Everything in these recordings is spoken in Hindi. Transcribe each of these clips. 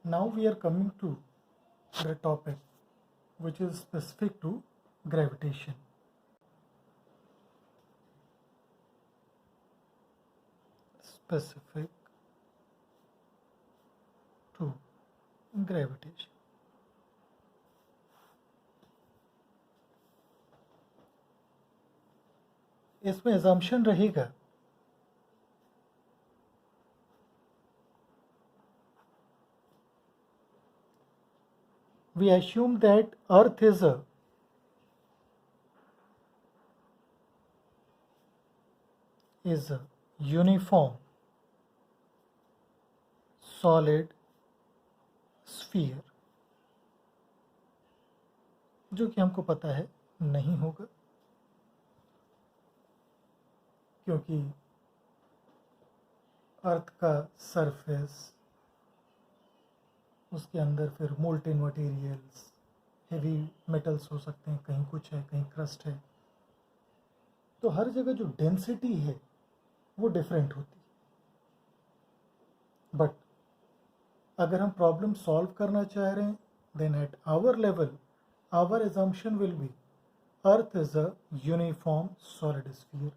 Now we are coming to the topic which is specific to gravitation. Specific to gravitation. इसमें assumption रहेगा we assume that Earth is a uniform solid sphere, जो कि हमको पता है नहीं होगा, क्योंकि अर्थ का सरफेस, उसके अंदर फिर मोल्टेन मटेरियल्स, हेवी मेटल्स हो सकते हैं, कहीं कुछ है, कहीं क्रस्ट है, तो हर जगह जो डेंसिटी है वो डिफरेंट होती है. बट अगर हम प्रॉब्लम सॉल्व करना चाह रहे हैं, then at our level our assumption will be earth is a uniform solid sphere.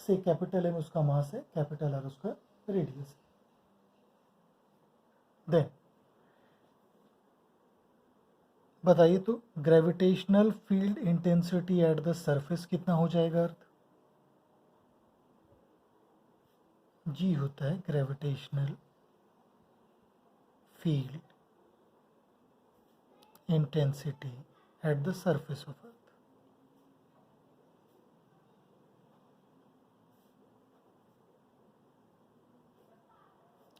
Say capital M उसका मास है, कैपिटल आर उसका रेडियस है. देन बताइए तो gravitational field intensity at the surface कितना हो जाएगा अर्थ? जी होता है gravitational field intensity at the surface of earth.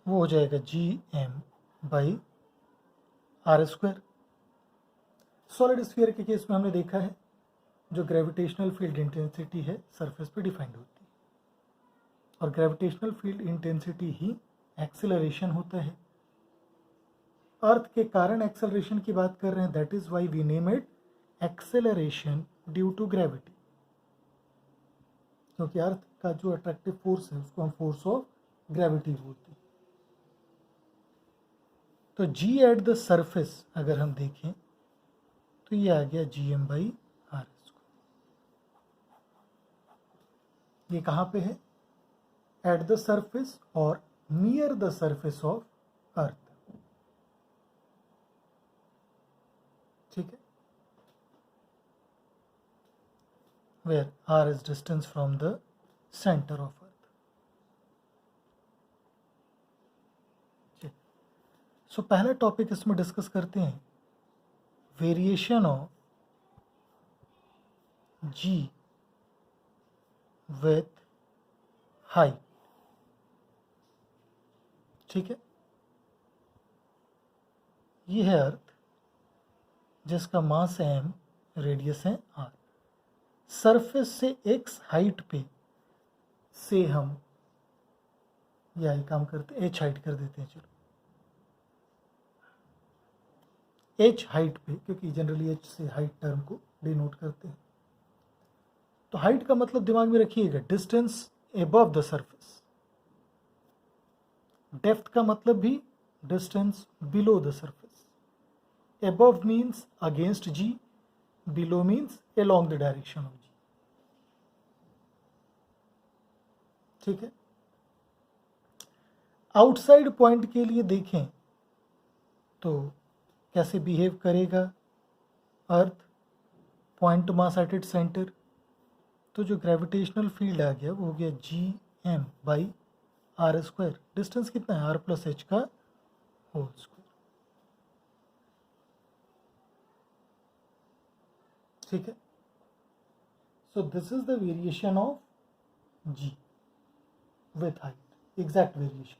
वो हो जाएगा Gm/r². सॉलिड स्फीयर के केस में हमने देखा है जो ग्रेविटेशनल फील्ड इंटेंसिटी है सरफेस पे डिफाइंड होती है, और ग्रेविटेशनल फील्ड इंटेंसिटी ही एक्सेलरेशन होता है. अर्थ के कारण एक्सेलरेशन की बात कर रहे हैं, that is why we name it acceleration due to gravity, क्योंकि अर्थ का जो अट्रैक्टिव फोर्स है उसको हम फोर्स ऑफ ग्रेविटी बोलते हैं. तो जी एट द सरफेस अगर हम देखें तो ये आ गया Gm/r². ये कहाँ पे है? एट द सरफेस और near the surface of earth. ठीक है, where r is distance from the centre of earth. So पहला टॉपिक इसमें डिस्कस करते हैं variation of g with height. ठीक है, ये है अर्थ जिसका मास है m, रेडियस है r. सरफेस से x हाइट पे से हम यही काम करते, h हाइट कर देते हैं. चलो h हाइट पे, क्योंकि जनरली h से हाइट टर्म को डिनोट करते हैं. तो हाइट का मतलब दिमाग में रखिएगा distance above the surface. Depth का मतलब भी distance below the surface. Above means against g, below means along the direction of g. ठीक है, आउटसाइड पॉइंट के लिए देखें तो कैसे बिहेव करेगा earth, point mass at it centre. तो जो ग्रेविटेशनल फील्ड आ गया वो हो गया Gm/r². डिस्टेंस कितना है? r+h का होल स्क्वायर. ठीक है, so this is the variation of g with height, exact variation.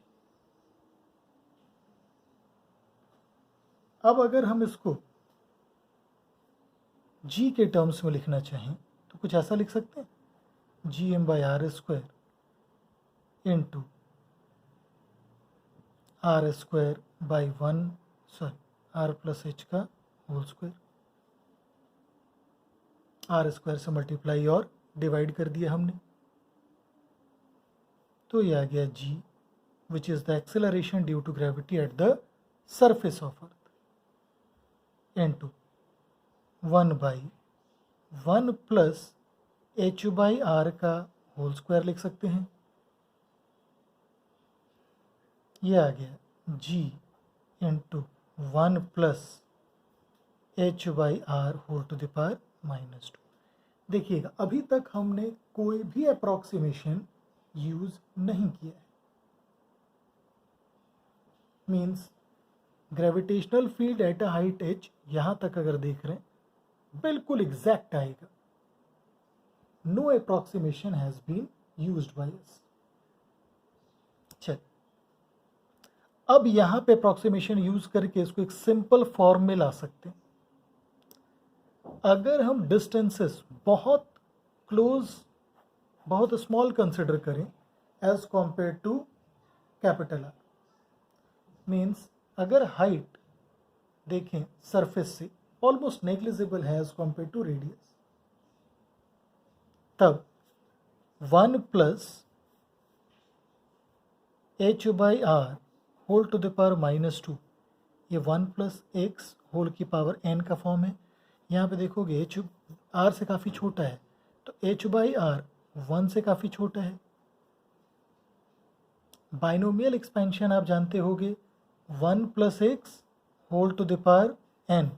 अब अगर हम इसको g के टर्म्स में लिखना चाहें तो कुछ ऐसा लिख सकते हैं, Gm/r² इंटू r² का होल स्क्वायर. r² से मल्टीप्लाई और डिवाइड कर दिया हमने, तो ये आ गया which is the acceleration due to gravity at the surface of earth, into 1 by 1 plus h by r का होल स्क्वायर लिख सकते हैं। ये आ गया g into 1 plus h by R whole to the power -2। देखिएगा अभी तक हमने कोई भी अप्रॉक्सीमेशन यूज नहीं किया है, means gravitational field at a height h यहाँ तक अगर देख रहे हैं बिल्कुल एग्जैक्ट आएगा। No approximation has been used by us. चल अब यहाँ पे अप्रॉक्सीमेशन यूज करके इसको एक सिंपल फॉर्म में ला सकते हैं। अगर हम डिस्टेंसेस बहुत क्लोज, बहुत स्मॉल कंसिडर करें as compare to capital R, means अगर हाइट देखें सरफेस से ऑलमोस्ट नेग्लिजिबल है एज कंपेयर टू रेडियस, तब 1 plus h by R whole to the power -2, ये 1 प्लस एक्स होल की पावर n का फॉर्म है। यहाँ पे देखोगे h r से काफ़ी छोटा है, तो h बाई आर 1 से काफ़ी छोटा है। बाइनोमियल एक्सपेंशन आप जानते होगे, 1 plus x whole to the power n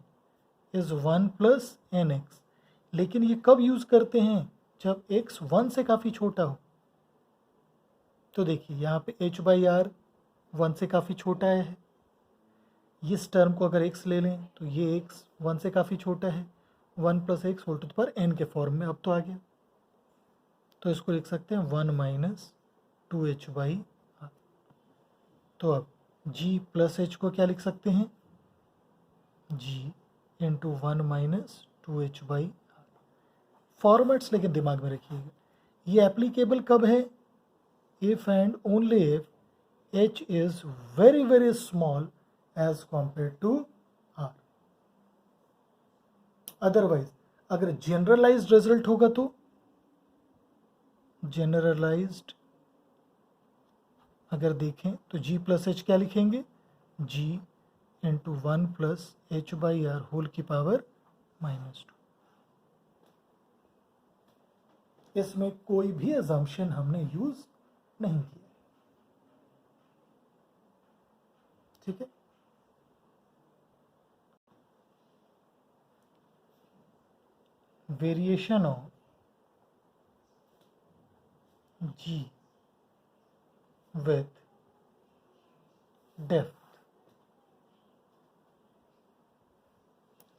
is 1 plus n x. लेकिन ये कब यूज़ करते हैं? जब x 1 से काफ़ी छोटा हो। तो देखिए यहाँ पे h बाई आर 1 से काफ़ी छोटा है, इस टर्म को अगर x ले लें तो ये x 1 से काफ़ी छोटा है, 1 plus x whole to the power n के फॉर्म में अब तो आ गया। तो इसको लिख सकते हैं 1 माइनस 2h बाई आर। तो अब g प्लस h को क्या लिख सकते हैं? g into 1 minus 2h by R. Formats लेकिन दिमाग में रखिएगा, ये एप्लीकेबल कब है? If and only if h is very very small as compare to r। Otherwise अगर जनरलाइज्ड रिजल्ट होगा तो जनरलाइज्ड अगर देखें तो g प्लस एच क्या लिखेंगे? g into 1 plus h by R whole की पावर -2। इसमें कोई भी अजम्पशन हमने यूज नहीं किया, ठीक है। Variation of g with depth.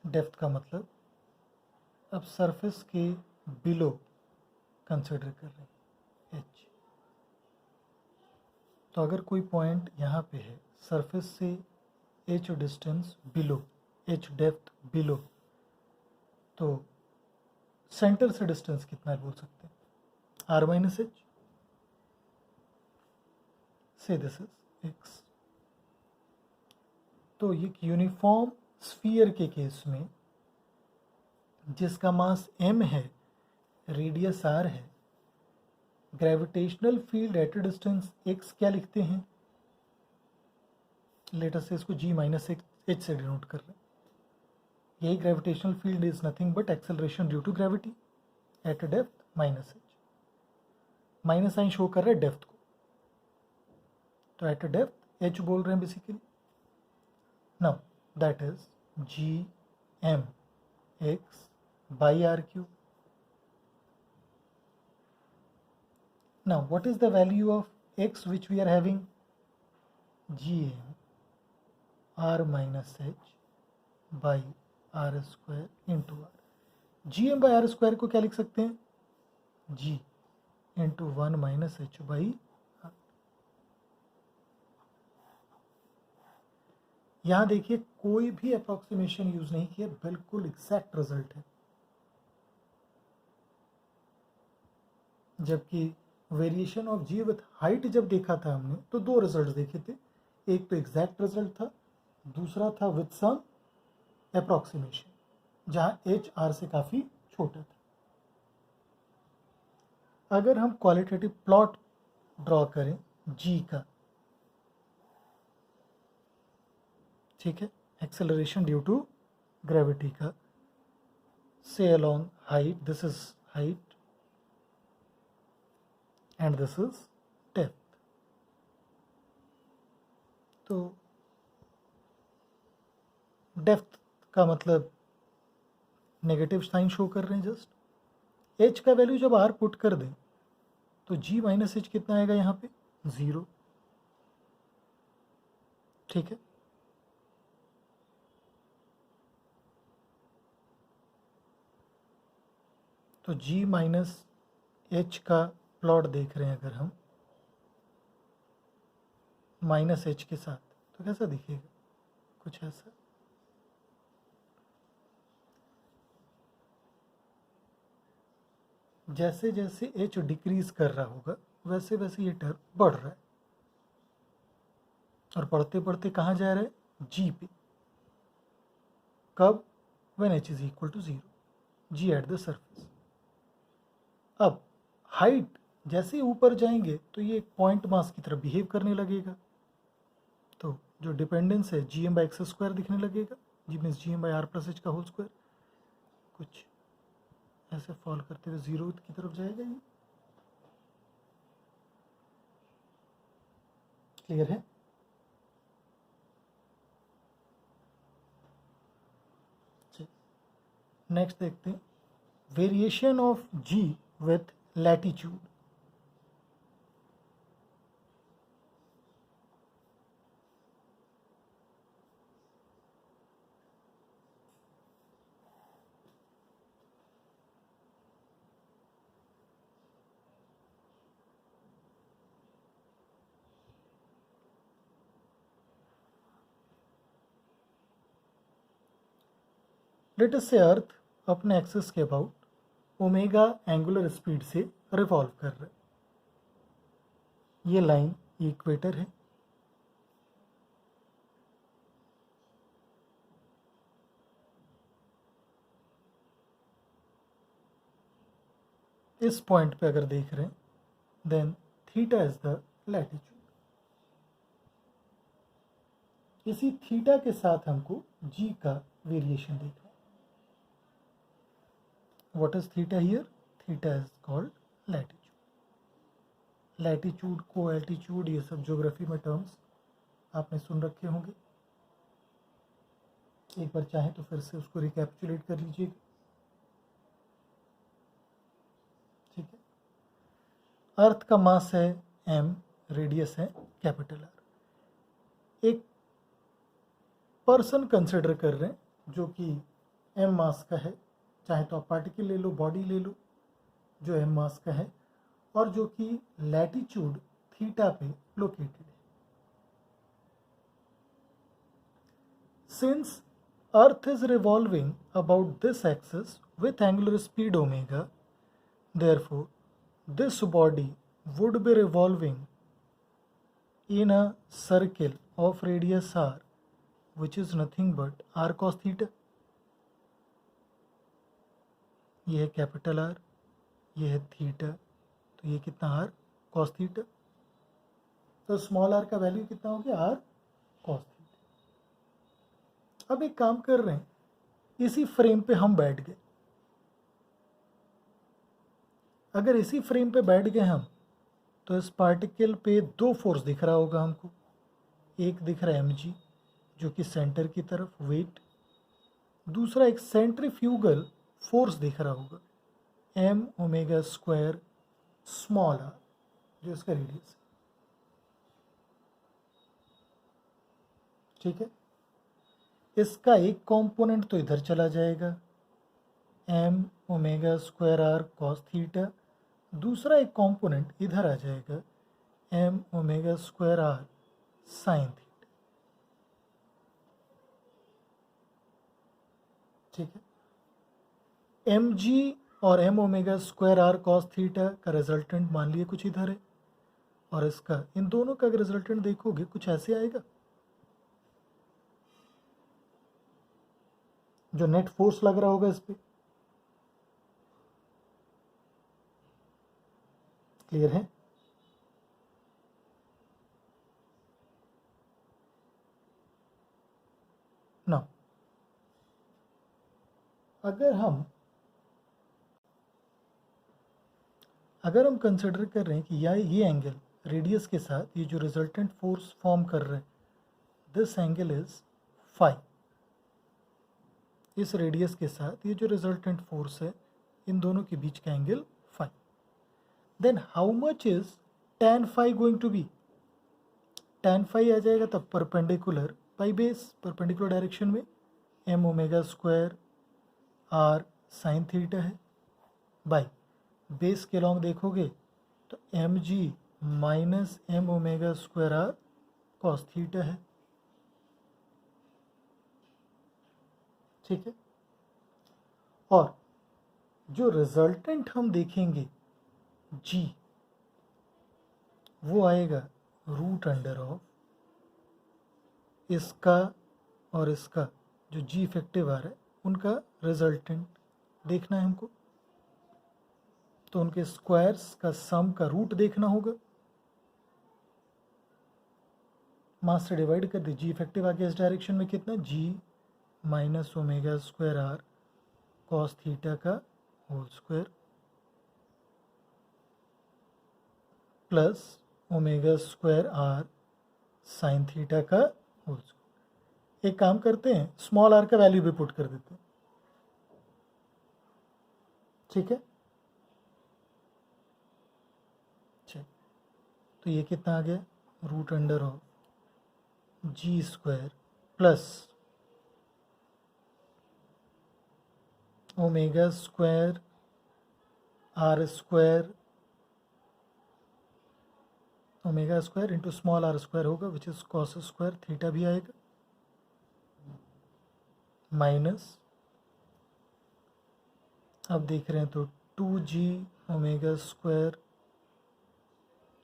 Depth का मतलब अब सरफेस के बिलो कंसिडर कर रहे हैं h। तो अगर कोई पॉइंट यहाँ पे है, सरफेस से h distance below, h depth below, तो सेंटर से डिस्टेंस कितना है बोल सकते हैं? r minus h. Say this is x। तो ये यूनिफॉर्म स्फीयर के केस में जिसका मास m है, रेडियस r है, gravitational field at distance x क्या लिखते हैं? लेटर से इसको g माइनस h से डिनोट कर रहे हैं। यही gravitational field is nothing but acceleration due to gravity at depth minus h। Minus sign show कर रहे हैं डेप्थ को, तो एट डेप्थ h बोल रहे हैं basically. Now that is g m x by r cube. Now, what is the value of x which we are having? gm r minus h by r square into r। gm by r square को क्या लिख सकते हैं? g into 1 minus h by r। यहाँ देखिए कोई भी अप्रोक्सीमेशन यूज नहीं किया, बिल्कुल एग्जैक्ट रिजल्ट है। जबकि variation of g with height जब देखा था हमने तो दो रिजल्ट देखे थे, एक तो एग्जैक्ट रिजल्ट था, दूसरा था विथ सम अप्रोक्सीमेशन जहां एच आर से काफ़ी छोटा था। अगर हम क्वालिटेटिव प्लॉट ड्रॉ करें जी का, ठीक है, एक्सेलरेशन ड्यू टू ग्रेविटी का, से along height, this is height and this is depth. तो डेप्थ का मतलब नेगेटिव साइन शो कर रहे हैं जस्ट। एच का वैल्यू जब आर पुट कर दें तो जी माइनस एच कितना आएगा यहाँ पे, 0। ठीक है, तो जी माइनस एच का प्लॉट देख रहे हैं अगर हम माइनस एच के साथ, तो कैसा दिखेगा, कुछ ऐसा। जैसे जैसे एच डिक्रीज कर रहा होगा वैसे वैसे ये टर्म बढ़ रहा है, और बढ़ते बढ़ते कहाँ जा रहा है, जी पे। कब, when h is equal to 0, g at the surface. अब हाइट जैसे ऊपर जाएंगे तो ये एक पॉइंट मास की तरह बिहेव करने लगेगा, तो जो डिपेंडेंस है G M by X square दिखने लगेगा, G means G M by R plus H का होल स्क्वायर, कुछ ऐसे फॉल करते हुए 0 की तरफ जाएगा ये। क्लियर है। नेक्स्ट देखते हैं variation of g with latitude. Let us say earth अपने एक्सिस के अबाउट ओमेगा एंगुलर स्पीड से रिवॉल्व कर रहा है। ये लाइन इक्वेटर है, इस पॉइंट पे अगर देख रहे हैं then theta is the latitude. इसी थीटा के साथ हमको जी का वेरिएशन देखना है। What is theta here, theta is called latitude. Latitude को एल्टीट्यूड ये सब ज्योग्राफी में टर्म्स आपने सुन रखे होंगे, एक बार चाहे तो फिर से उसको रिकैप्चुलेट कर लीजिएगा। ठीक है, अर्थ का मास है m, रेडियस है कैपिटल R। एक पर्सन कंसिडर कर रहे हैं जो कि m मास का है, चाहे तो आप पार्टिकल ले लो, बॉडी ले लो जो m मास का है, और जो कि लैटिट्यूड थीटा पे लोकेटेड है। Since earth is revolving about this axis with angular speed omega, therefore this body would be revolving in a circle of radius r, which is nothing but r cos theta। ये है कैपिटल R, ये है थीटा, तो ये कितना r cos थीटा, तो स्मॉल r का वैल्यू कितना हो गया, r cos थीटा। अब एक काम कर रहे हैं, इसी फ्रेम पे हम बैठ गए। अगर इसी फ्रेम पे बैठ गए हम तो इस पार्टिकल पे दो फोर्स दिख रहा होगा हमको। एक दिख रहा है mg जो कि सेंटर की तरफ वेट, दूसरा एक सेंट्रीफ्यूगल फोर्स दिख रहा होगा m omega square small r जो इसका रेडियस है। ठीक है, इसका एक कंपोनेंट तो इधर चला जाएगा m omega square r cos theta, दूसरा एक कंपोनेंट इधर आ जाएगा m omega square r sin theta. ठीक है, mg और m omega square r cos theta का रिजल्टेंट मान लिए कुछ इधर है, और इसका इन दोनों का अगर रिजल्टेंट देखोगे कुछ ऐसे आएगा। जो नेट फोर्स लग रहा होगा इस पे, क्लियर है। नाउ अगर हम कंसिडर कर रहे हैं कि ये एंगल रेडियस के साथ ये जो रिजल्टेंट फोर्स फॉर्म कर रहे हैं, दिस एंगल इज फाई। इस रेडियस के साथ ये जो रिजल्टेंट फोर्स है, इन दोनों के बीच का angle phi. Then how much is tan phi going to be? tan phi आ जाएगा तब perpendicular by base, perpendicular direction में m omega square r sine theta है, बाई बेस के लॉन्ग देखोगे तो M G minus M omega square R cos theta है। ठीक है, और जो रिजल्टेंट हम देखेंगे जी, वो आएगा रूट अंडर ऑफ इसका और इसका जो जी इफेक्टिव आ रहा है उनका रिजल्टेंट देखना है हमको, तो उनके स्क्वायर्स का सम का रूट देखना होगा। मास से डिवाइड कर दी, जी इफेक्टिव आ गया इस डायरेक्शन में कितना, G minus omega square R cos theta का whole square plus omega square R sine theta का होल स्क्वायर। एक काम करते हैं, स्मॉल आर का वैल्यू भी पुट कर देते हैं। ठीक है, चलिए, तो ये कितना आ गया, root under of G square plus omega square R square, omega square into small R square होगा which is cos square theta भी आएगा, माइनस अब देख रहे हैं तो 2g omega square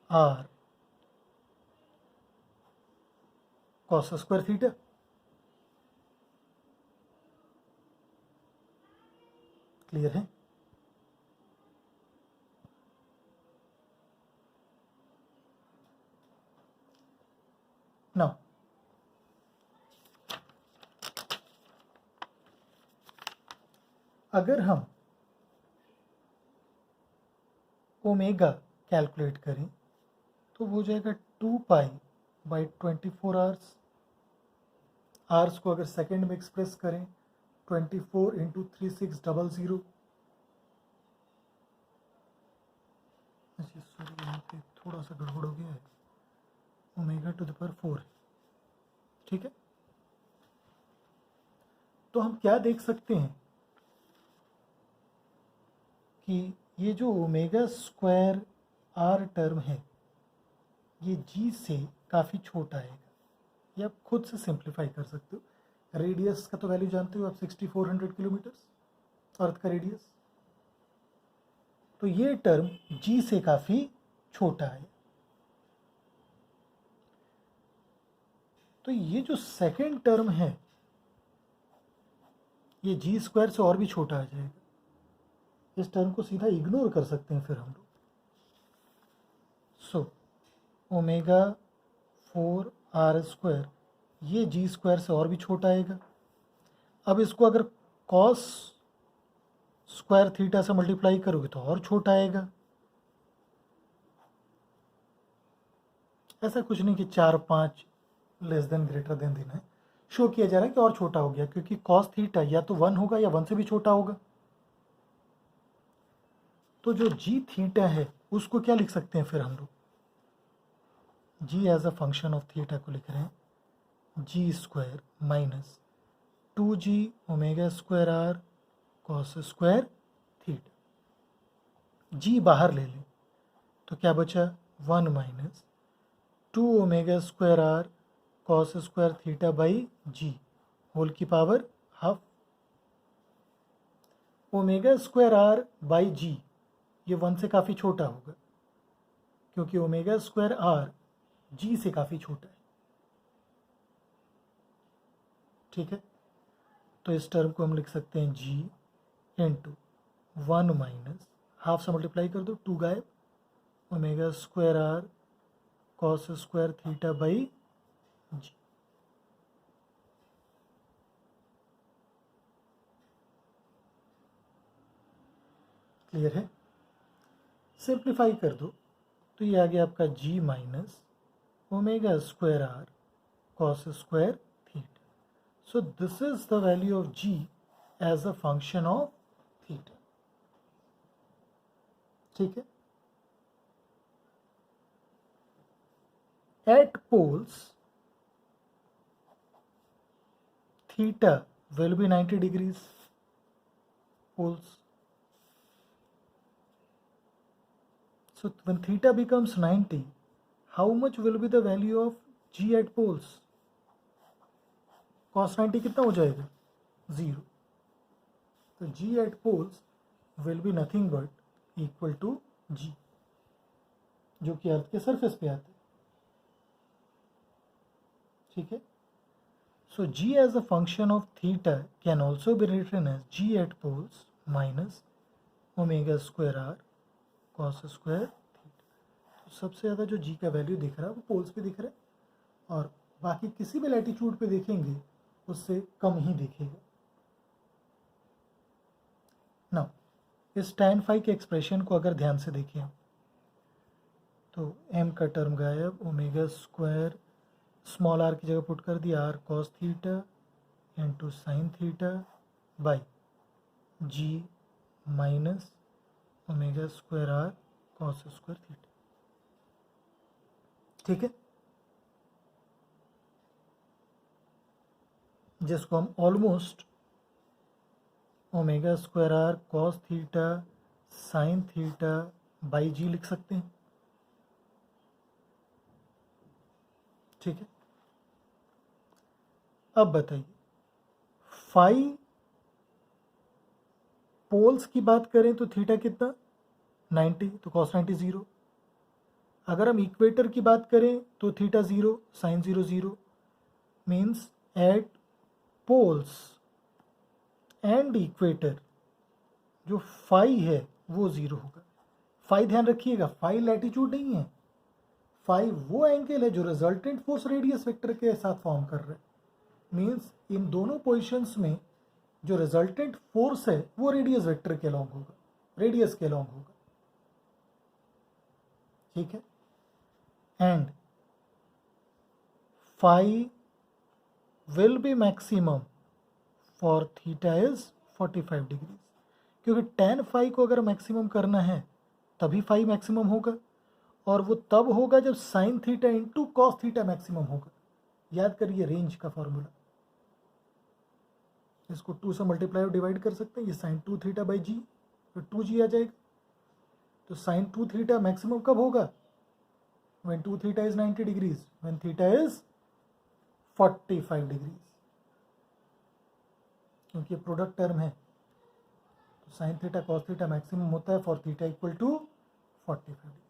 R cos square theta. Clear है? नाउ अगर हम ओमेगा कैलकुलेट करें तो हो जाएगा 2 पाई बाई 24 आवर्स। आवर्स को अगर सेकेंड में एक्सप्रेस करें 24 इंटू 3600। अच्छा सॉरी, यहाँ पे थोड़ा सा गड़बड़ हो गया है, ओमेगा टू द पावर 4 है। ठीक है, तो हम क्या देख सकते हैं कि ये जो ओमेगा स्क्वायर आर टर्म है ये जी से काफ़ी छोटा आएगा। ये आप खुद से सिंप्लीफाई कर सकते हो। रेडियस का तो वैल्यू जानते हो आप, 6400 किलोमीटर्स अर्थ का रेडियस, तो ये टर्म जी से काफ़ी छोटा है। तो ये जो सेकेंड टर्म है ये जी स्क्वायर से और भी छोटा आ जाएगा। इस टर्म को सीधा इग्नोर कर सकते हैं फिर हम लोग। सो ओमेगा 4 आर स्क्वायर ये जी स्क्वायर से और भी छोटा आएगा। अब इसको अगर कॉस स्क्वायर थीटा से मल्टीप्लाई करोगे तो और छोटा आएगा। ऐसा कुछ नहीं कि 4-5 लेस देन ग्रेटर देन देना है, शो किया जा रहा है कि और छोटा हो गया, क्योंकि कॉस थीटा या तो 1 होगा या 1 से भी छोटा होगा। तो जो जी थीटा है उसको क्या लिख सकते हैं फिर हम लोग, G as a function of theta को लिख रहे हैं G square minus 2g omega square R cos square theta. G बाहर ले लें तो क्या बचा, 1 minus 2 omega square R cos square theta by G whole की power half. Omega square R by G ये 1 से काफ़ी छोटा होगा, क्योंकि ओमेगा स्क्वायर आर जी से काफ़ी छोटा है। ठीक है, तो इस टर्म को हम लिख सकते हैं जी इंटू 1 माइनस हाफ से मल्टीप्लाई कर दो, 2 गायब, omega square R cos square theta by g. Clear है? सिंप्लीफाई कर दो तो ये आ गया आपका g minus omega square R cos square theta. So this is the value of g as a function of theta. ठीक है? At poles, theta will be 90 degrees. Poles. So when theta becomes 90, how much will be the value of g at poles? Cos 90 कितना हो जाएगा? 0. तो g at poles will be nothing but equal to g, जो कि अर्थ के सरफेस पे आते हैं. ठीक है? So g as a function of theta can also be written as g at poles minus omega square r cos square theta. तो सबसे ज़्यादा जो g का वैल्यू दिख रहा है वो पोल्स पे दिख रहा है और बाकी किसी भी लैटिट्यूड पे देखेंगे उससे कम ही दिखेगा. ना इस tan phi के एक्सप्रेशन को अगर ध्यान से देखें तो m का टर्म गायब, ओमेगा स्क्वायर स्मॉल आर की जगह पुट कर दिया R cos theta into sine theta by G minus omega square R cos square theta. ठीक है? जिसको हम almost omega square R cos theta sine theta by G लिख सकते हैं. ठीक है? अब बताइए, फाई पोल्स की बात करें तो थीटा कितना 90, तो कॉस 90 0. अगर हम इक्वेटर की बात करें तो theta 0 sine 0 0. Means at poles and equator जो फाई है वो 0 होगा. फाई ध्यान रखिएगा, फाई लैटिट्यूड नहीं है. फाई वो एंगल है जो रिजल्टेंट फोर्स रेडियस वेक्टर के साथ फॉर्म कर रहा है. मीन्स इन दोनों पोजिशंस में जो रिजल्टेंट फोर्स है वो रेडियस वेक्टर के अलॉन्ग होगा, रेडियस के अलॉन्ग होगा. ठीक है? And phi will be maximum for theta is 45 degrees, क्योंकि tan फाई को अगर मैक्सिमम करना है तभी फाई मैक्सिमम होगा और वो तब होगा जब sine theta into cos theta maximum होगा. याद करिए रेंज का फॉर्मूला, इसको 2 से मल्टीप्लाई और डिवाइड कर सकते हैं. ये साइन 2 थीटा बाई जी, तो 2g आ जाएगा. तो साइन 2 थीटा मैक्सिमम कब होगा? when 2 theta is 90 degrees, when theta is 45 degrees, क्योंकि ये प्रोडक्ट टर्म है. तो sine theta cos theta maximum होता है for theta equal to 45 degree.